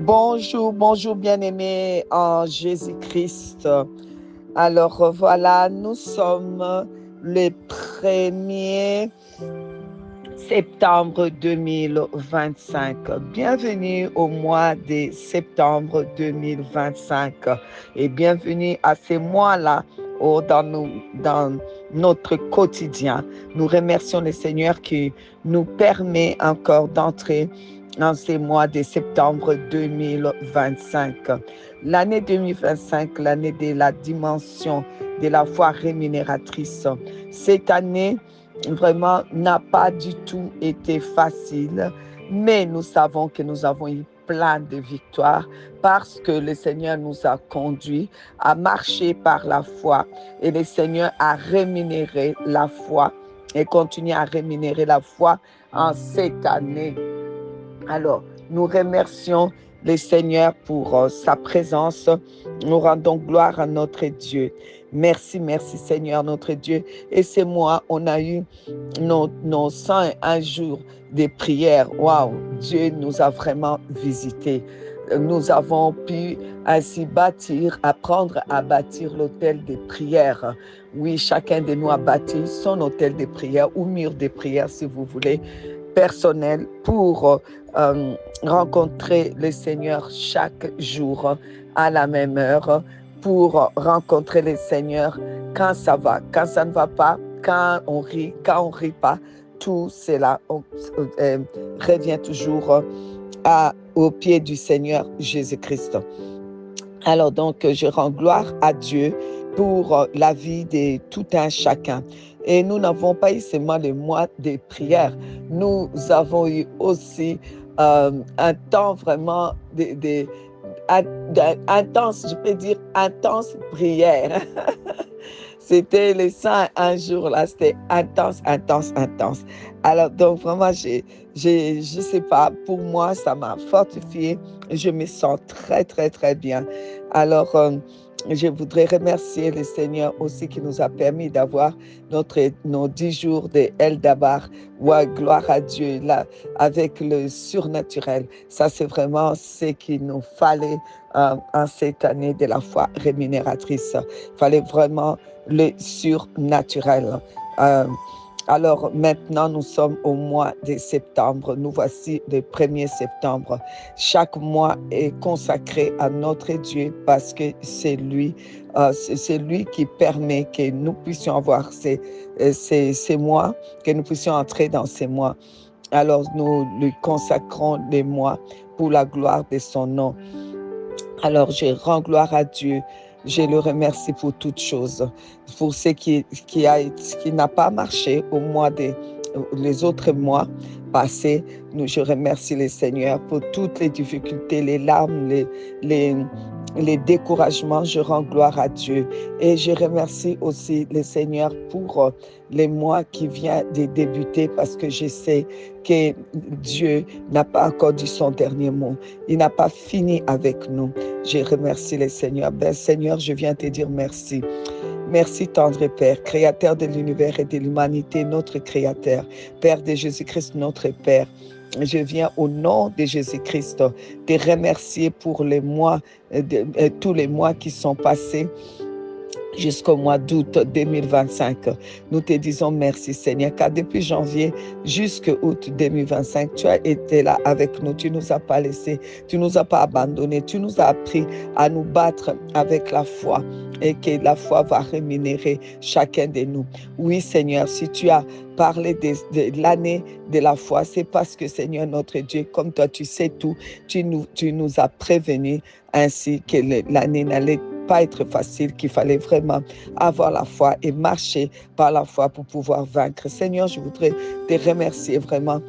Bonjour, bonjour bien-aimés en Jésus-Christ. Alors voilà, nous sommes le 1er septembre 2025. Bienvenue au mois de septembre 2025 et bienvenue à ces mois-là dans notre quotidien. Nous remercions le Seigneur qui nous permet encore d'entrer en ces mois de septembre 2025. L'année 2025, l'année de la dimension de la foi rémunératrice. Cette année, vraiment, n'a pas du tout été facile, mais nous savons que nous avons eu plein de victoires parce que le Seigneur nous a conduits à marcher par la foi et le Seigneur a rémunéré la foi et continue à rémunérer la foi en cette année. Alors, nous remercions le Seigneur pour sa présence. Nous rendons gloire à notre Dieu. Merci, merci Seigneur notre Dieu. Et ces mois, on a eu nos 101 jours de prière. Waouh, Dieu nous a vraiment visités. Nous avons pu ainsi apprendre à bâtir l'autel des prières. Oui, chacun de nous a bâti son autel de prière ou mur de prière, si vous voulez, personnel pour rencontrer le Seigneur chaque jour à la même heure, pour rencontrer le Seigneur quand ça va, quand ça ne va pas, quand on rit, quand on rit pas. Tout cela revient toujours au pied du Seigneur Jésus-Christ. Alors donc, je rends gloire à Dieu pour la vie de tout un chacun. Et nous n'avons pas eu seulement le mois de prière, nous avons eu aussi un temps vraiment intense, je peux dire intense prière. C'était les 101 jours là, c'était intense. Alors donc vraiment, je sais pas, pour moi, ça m'a fortifié. Je me sens très, très, très bien. Alors, je voudrais remercier le Seigneur aussi qui nous a permis d'avoir nos 10 jours de Eldabar. Ouais, gloire à Dieu, là, avec le surnaturel. Ça, c'est vraiment ce qu'il nous fallait en cette année de la foi rémunératrice. Il fallait vraiment le surnaturel. Alors maintenant, nous sommes au mois de septembre. Nous voici le 1er septembre. Chaque mois est consacré à notre Dieu parce que c'est lui qui permet que nous puissions avoir ces mois, que nous puissions entrer dans ces mois. Alors nous lui consacrons les mois pour la gloire de son nom. Alors je rends gloire à Dieu. Je le remercie pour toutes choses, pour ce qui n'a pas marché les autres mois passés. Je remercie le Seigneur pour toutes les difficultés, les larmes, les découragements. Je rends gloire à Dieu. Et je remercie aussi le Seigneur pour les mois qui viennent de débuter parce que je sais que Dieu n'a pas encore dit son dernier mot. Il n'a pas fini avec nous. Je remercie le Seigneur. Ben Seigneur, je viens te dire merci. Merci tendre Père, Créateur de l'univers et de l'humanité, notre Créateur, Père de Jésus-Christ, notre Père. Je viens au nom de Jésus-Christ te remercier pour les mois, tous les mois qui sont passés jusqu'au mois d'août 2025. Nous te disons merci Seigneur, car depuis janvier jusqu'à août 2025, tu as été là avec nous, tu ne nous as pas laissés, tu ne nous as pas abandonnés, tu nous as appris à nous battre avec la foi et que la foi va rémunérer chacun de nous. Oui Seigneur, si tu as parlé de l'année de la foi, c'est parce que Seigneur notre Dieu, comme toi tu sais tout, tu nous as prévenus ainsi que l'année n'allait pas être facile, qu'il fallait vraiment avoir la foi et marcher par la foi pour pouvoir vaincre. Seigneur, je voudrais te remercier vraiment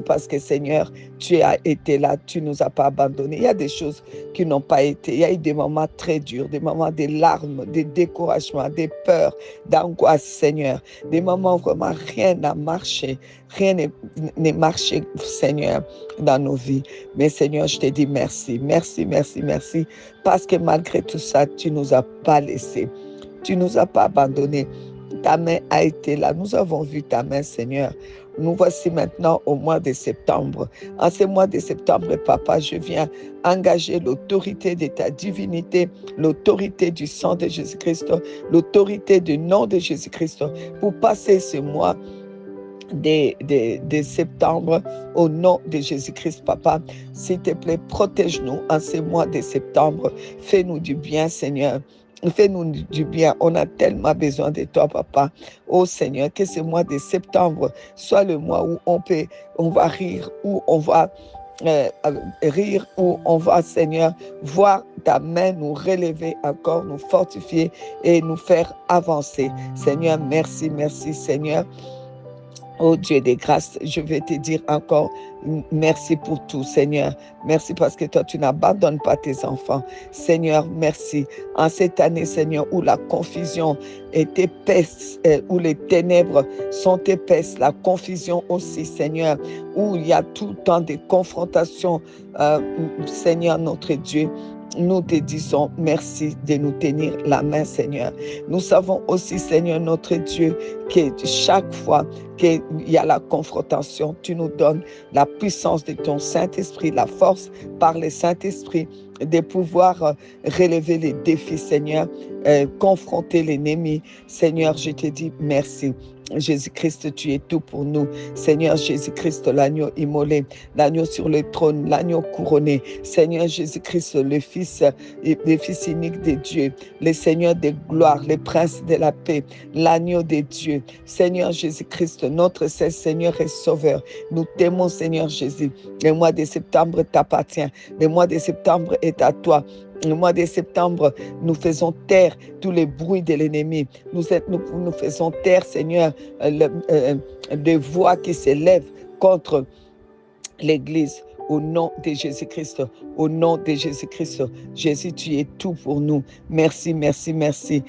parce que Seigneur, tu as été là, tu ne nous as pas abandonnés. Il y a des choses qui n'ont pas été. Il y a eu des moments très durs, des moments de larmes, de découragement, des peurs, d'angoisse, Seigneur. Des moments où vraiment rien n'a marché. Rien n'est marché, Seigneur, dans nos vies. Mais Seigneur, je te dis merci, merci, merci, merci. Parce que malgré tout ça, tu ne nous as pas laissés. Tu ne nous as pas abandonnés. Ta main a été là. Nous avons vu ta main, Seigneur. nous voici maintenant au mois de septembre. En ce mois de septembre, Papa, je viens engager l'autorité de ta divinité, l'autorité du sang de Jésus-Christ, l'autorité du nom de Jésus-Christ pour passer ce mois de septembre au nom de Jésus-Christ, Papa. S'il te plaît, protège-nous en ce mois de septembre. Fais-nous du bien, Seigneur. Fais-nous du bien. On a tellement besoin de toi, Papa. Oh Seigneur, que ce mois de septembre soit le mois où on va rire, où on va rire, où on va, Seigneur, voir ta main nous relever encore, nous fortifier et nous faire avancer. Seigneur, merci, merci, Seigneur. Oh Dieu des grâces, je vais te dire encore merci pour tout, Seigneur. Merci parce que toi, tu n'abandonnes pas tes enfants. Seigneur, merci. En cette année, Seigneur, où la confusion est épaisse, où les ténèbres sont épaisses, la confusion aussi, Seigneur, où il y a tout le temps des confrontations, Seigneur notre Dieu. Nous te disons merci de nous tenir la main, Seigneur. Nous savons aussi, Seigneur notre Dieu, que chaque fois qu'il y a la confrontation, tu nous donnes la puissance de ton Saint-Esprit, la force par le Saint-Esprit de pouvoir relever les défis, Seigneur, confronter l'ennemi. Seigneur, je te dis merci. Jésus-Christ, tu es tout pour nous. Seigneur Jésus-Christ, l'agneau immolé, l'agneau sur le trône, l'agneau couronné. Seigneur Jésus-Christ, le Fils unique de Dieu, le Seigneur de gloire, le Prince de la paix, l'agneau de Dieu. Seigneur Jésus-Christ, notre Seigneur et Sauveur. Nous t'aimons, Seigneur Jésus. Le mois de septembre t'appartient. Le mois de septembre est à toi. Le mois de septembre, nous faisons taire tous les bruits de l'ennemi. Nous faisons taire, Seigneur, des voix qui s'élèvent contre l'Église. Au nom de Jésus-Christ, au nom de Jésus-Christ. Jésus, tu es tout pour nous. Merci, merci, merci.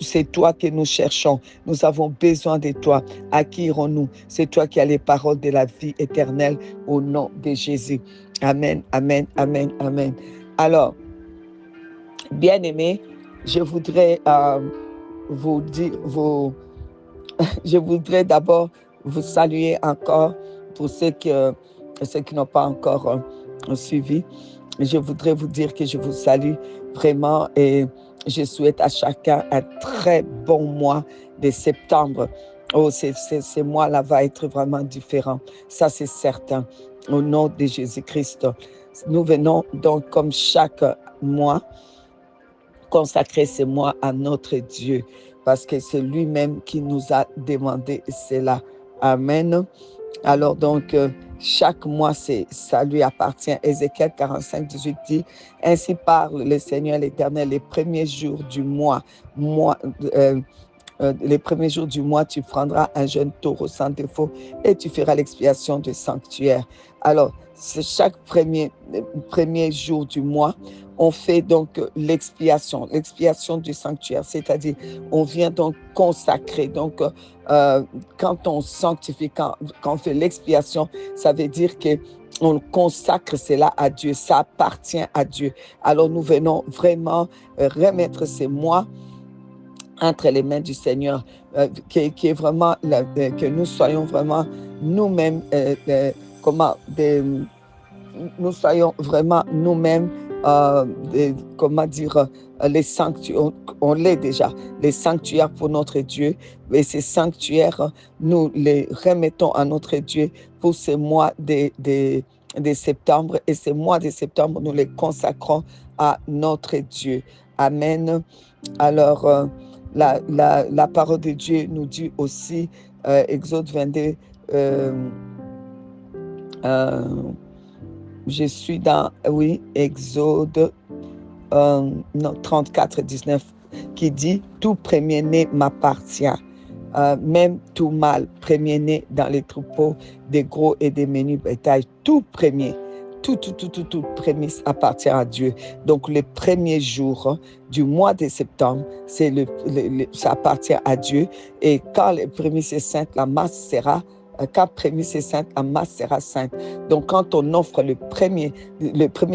C'est toi que nous cherchons. Nous avons besoin de toi. À qui irons-nous? C'est toi qui as les paroles de la vie éternelle. Au nom de Jésus. Amen, amen, amen, amen. Alors, bien-aimés, je voudrais je voudrais d'abord vous saluer encore pour ceux qui n'ont pas encore suivi. Je voudrais vous dire que je vous salue vraiment et je souhaite à chacun un très bon mois de septembre. Oh, ce mois-là va être vraiment différent. Ça, c'est certain. Au nom de Jésus-Christ. Nous venons donc, comme chaque mois, consacrer ce mois à notre Dieu, parce que c'est lui-même qui nous a demandé cela. Amen. Alors donc, chaque mois, ça lui appartient. Ézéchiel 45, 18 dit, « Ainsi parle le Seigneur l'Éternel, les premiers jours du mois, les premiers jours du mois, tu prendras un jeune taureau sans défaut et tu feras l'expiation du sanctuaire. » Alors, c'est chaque premier jour du mois, on fait donc l'expiation du sanctuaire, c'est-à-dire on vient donc consacrer. Donc, quand on sanctifie, quand on fait l'expiation, ça veut dire que on consacre cela à Dieu, ça appartient à Dieu. Alors, nous venons vraiment remettre ces mois entre les mains du Seigneur, qui est vraiment, que nous soyons vraiment nous-mêmes, nous soyons vraiment nous-mêmes, les sanctuaires, on l'est déjà, les sanctuaires pour notre Dieu, et ces sanctuaires, nous les remettons à notre Dieu pour ce mois de septembre, et ces mois de septembre, nous les consacrons à notre Dieu. Amen. Alors, la parole de Dieu nous dit aussi, Exode 22, je suis dans, Exode 34, 19, qui dit « Tout premier-né m'appartient, même tout mâle premier-né dans les troupeaux des gros et des menus bétail, tout premier. » Tout prémisse appartient à Dieu. Donc, les premiers jours du mois de septembre, ça appartient à Dieu. Et quand les prémices est sainte, la masse sera quand prémisse est sainte, la masse sera sainte. Donc, quand on offre le premier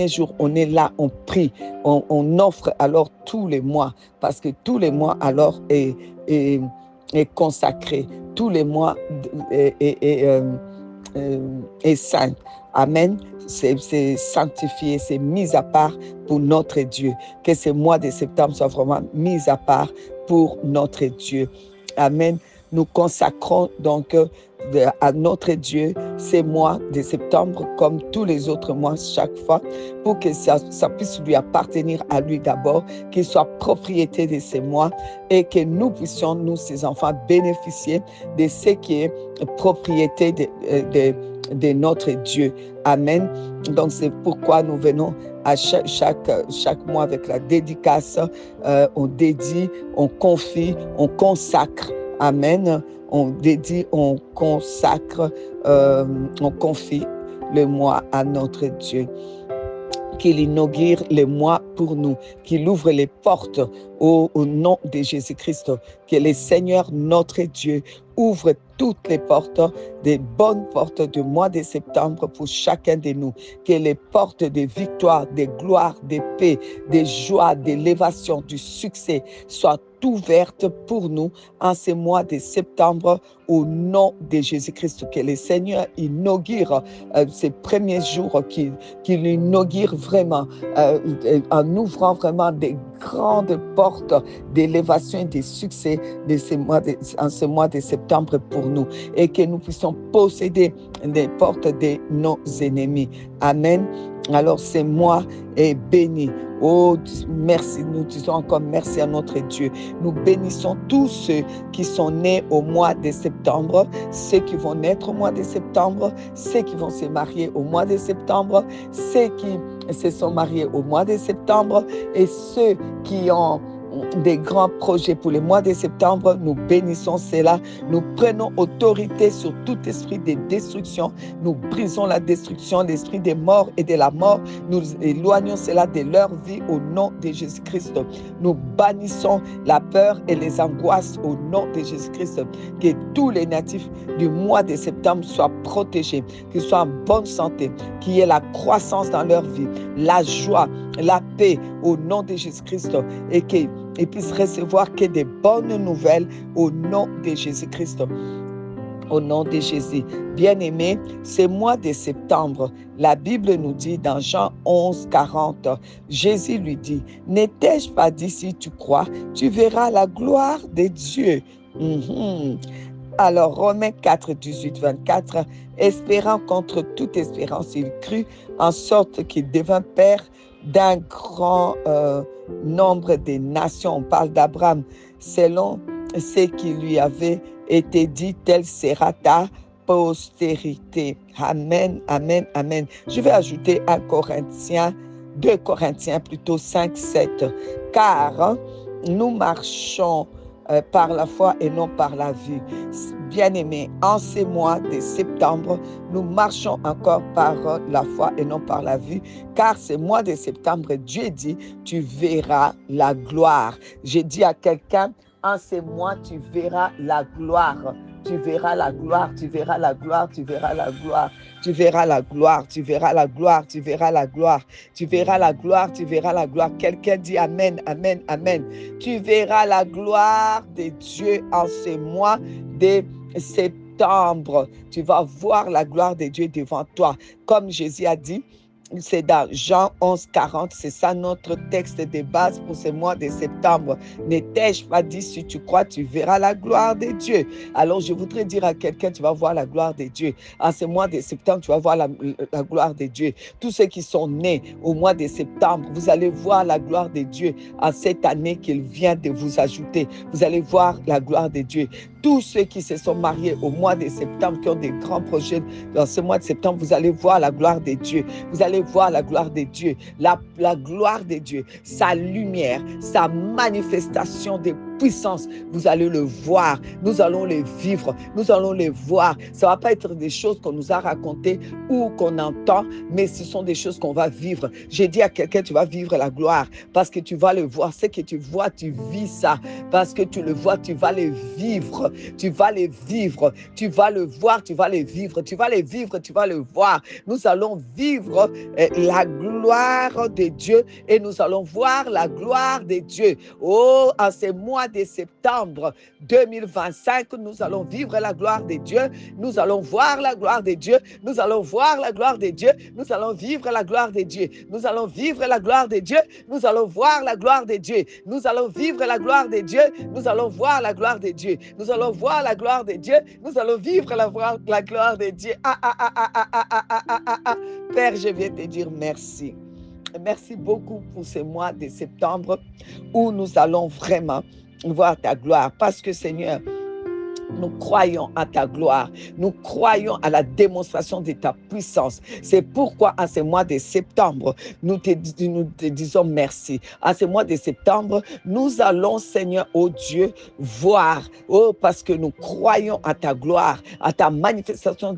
jour, on est là, on prie, on offre alors tous les mois, parce que tous les mois alors est consacré. tous les mois est saint. Amen. C'est sanctifié, c'est mis à part pour notre Dieu. Que ce mois de septembre soit vraiment mis à part pour notre Dieu. Amen. Nous consacrons donc à notre Dieu ces mois de septembre comme tous les autres mois chaque fois pour que ça puisse lui appartenir à lui d'abord, qu'il soit propriété de ces mois et que nous puissions, nous, ses enfants, bénéficier de ce qui est propriété de notre Dieu. Amen. Donc c'est pourquoi nous venons à chaque mois avec la dédicace. On dédie, on confie, on consacre. Amen. On dédie, on consacre, on confie le mois à notre Dieu. Qu'il inaugure les mois pour nous, qu'il ouvre les portes au nom de Jésus-Christ, que le Seigneur, notre Dieu, ouvre toutes les portes, des bonnes portes du mois de septembre pour chacun de nous, que les portes de victoire, de gloire, de paix, de joie, d'élévation, du succès soient ouvertes pour nous en ce mois de septembre au nom de Jésus-Christ, que le Seigneur inaugure ces premiers jours, qu'il inaugure vraiment en ouvrant vraiment des grandes portes d'élévation et de succès en ce mois de septembre pour nous et que nous puissions posséder les portes de nos ennemis. Amen. Alors ce mois est béni. Oh, merci, nous disons encore merci à notre Dieu. Nous bénissons tous ceux qui sont nés au mois de septembre, ceux qui vont naître au mois de septembre, ceux qui vont se marier au mois de septembre, ceux qui se sont mariés au mois de septembre et ceux qui ont des grands projets pour le mois de septembre. Nous bénissons cela. Nous prenons autorité sur tout esprit de destruction. Nous brisons la destruction, l'esprit des morts et de la mort. Nous éloignons cela de leur vie au nom de Jésus-Christ. Nous bannissons la peur et les angoisses au nom de Jésus-Christ. Que tous les natifs du mois de septembre soient protégés, qu'ils soient en bonne santé, qu'il y ait la croissance dans leur vie, la joie, la paix au nom de Jésus-Christ et qu'ils puissent recevoir que des bonnes nouvelles au nom de Jésus-Christ. Au nom de Jésus. Bien-aimés, ce mois de septembre, la Bible nous dit dans Jean 11, 40, Jésus lui dit, « N'étais-je pas dit si tu crois, tu verras la gloire de Dieu. » Alors, Romains 4, 18, 24, espérant contre toute espérance, il crut, en sorte qu'il devint père d'un grand nombre de nations. On parle d'Abraham, selon ce qui lui avait été dit, telle sera ta postérité. Amen, amen, amen. Je vais ajouter 2 Corinthiens plutôt 5, 7. Car nous marchons par la foi et non par la vue. Bien-aimés, en ces mois de septembre, nous marchons encore par la foi et non par la vue, car ce mois de septembre, Dieu dit, tu verras la gloire. J'ai dit à quelqu'un, en ces mois, tu verras la gloire. Tu verras la gloire, tu verras la gloire, tu verras la gloire, tu verras la gloire, tu verras la gloire, tu verras la gloire, tu verras la gloire, tu verras la gloire. Quelqu'un dit amen, amen, amen. Tu verras la gloire de Dieu en ce mois de septembre. Tu vas voir la gloire de Dieu devant toi. Comme Jésus a dit, c'est dans Jean 11, 40, c'est ça notre texte de base pour ce mois de septembre. N'étais-je pas dit, si tu crois, tu verras la gloire de Dieu. Alors je voudrais dire à quelqu'un, tu vas voir la gloire de Dieu. En ce mois de septembre, tu vas voir la gloire de Dieu. Tous ceux qui sont nés au mois de septembre, vous allez voir la gloire de Dieu en cette année qu'il vient de vous ajouter. Vous allez voir la gloire de Dieu. Tous ceux qui se sont mariés au mois de septembre, qui ont des grands projets dans ce mois de septembre, vous allez voir la gloire de Dieu. Vous allez voir la gloire de Dieu, la gloire de Dieu, sa lumière, sa manifestation de puissance. Vous allez le voir, nous allons le vivre, nous allons le voir. Ça ne va pas être des choses qu'on nous a racontées ou qu'on entend, mais ce sont des choses qu'on va vivre. J'ai dit à quelqu'un, tu vas vivre la gloire parce que tu vas le voir. Ce que tu vois, tu vis ça. Parce que tu le vois, tu vas le vivre. Tu vas le vivre. Tu vas le voir, tu vas le vivre. Tu vas le vivre, tu vas le voir. Nous allons vivre la gloire de Dieu et nous allons voir la gloire de Dieu. Oh, en ces mois de septembre 2025, nous allons vivre la gloire de Dieu. Nous allons voir la gloire de Dieu. Nous allons voir la gloire de Dieu. Nous allons vivre la gloire de Dieu. Nous allons vivre la gloire de Dieu. Nous allons voir la gloire de Dieu. Nous allons vivre la gloire de Dieu. Nous allons voir la gloire de Dieu. Nous allons voir la gloire de Dieu. Nous allons vivre la gloire de Dieu. Père, je viens te dire merci. Merci beaucoup pour ce mois de septembre où nous allons vraiment voir ta gloire. Parce que Seigneur, nous croyons à ta gloire. Nous croyons à la démonstration de ta puissance. C'est pourquoi en ce mois de septembre, nous te disons merci. En ce mois de septembre, nous allons, Seigneur, oh Dieu, voir, parce que nous croyons à ta gloire, à la manifestation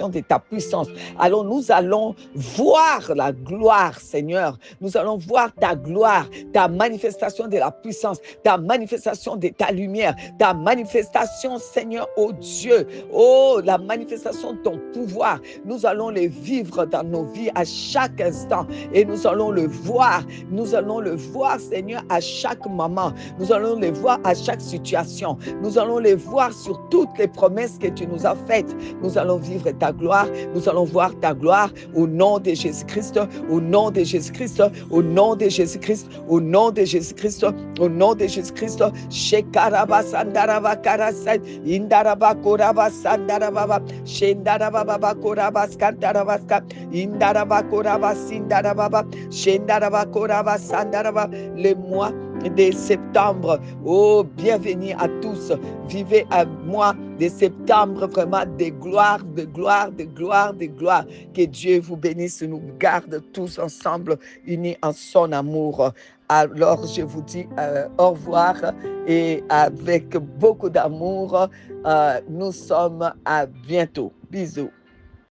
de ta puissance. Alors nous allons voir la gloire, Seigneur. Nous allons voir ta gloire, ta manifestation de la puissance, ta manifestation de ta lumière, ta manifestation, Seigneur, oh Dieu, la manifestation de ton pouvoir. Nous allons les vivre dans nos vies à chaque instant et nous allons le voir. Nous allons le voir, Seigneur, à chaque moment. Nous allons le voir à chaque situation. Nous allons les voir sur toutes les promesses que tu nous as faites. Nous allons vivre ta gloire. Nous allons voir ta gloire au nom de Jésus-Christ, au nom de Jésus-Christ, au nom de Jésus-Christ, au nom de Jésus-Christ, au nom de Jésus-Christ. Shekaraba sandaraba karasai, indaraba koraba sandaraba, shendaraba koraba skandaraba, indaraba koraba sindaraba, shendaraba koraba sandaraba. Le mois de septembre, bienvenue à tous. Vivez à moi de septembre vraiment de gloire, de gloire, de gloire, de gloire. Que Dieu vous bénisse, nous garde tous ensemble, unis en son amour. Alors, je vous dis au revoir et avec beaucoup d'amour, nous sommes à bientôt. Bisous.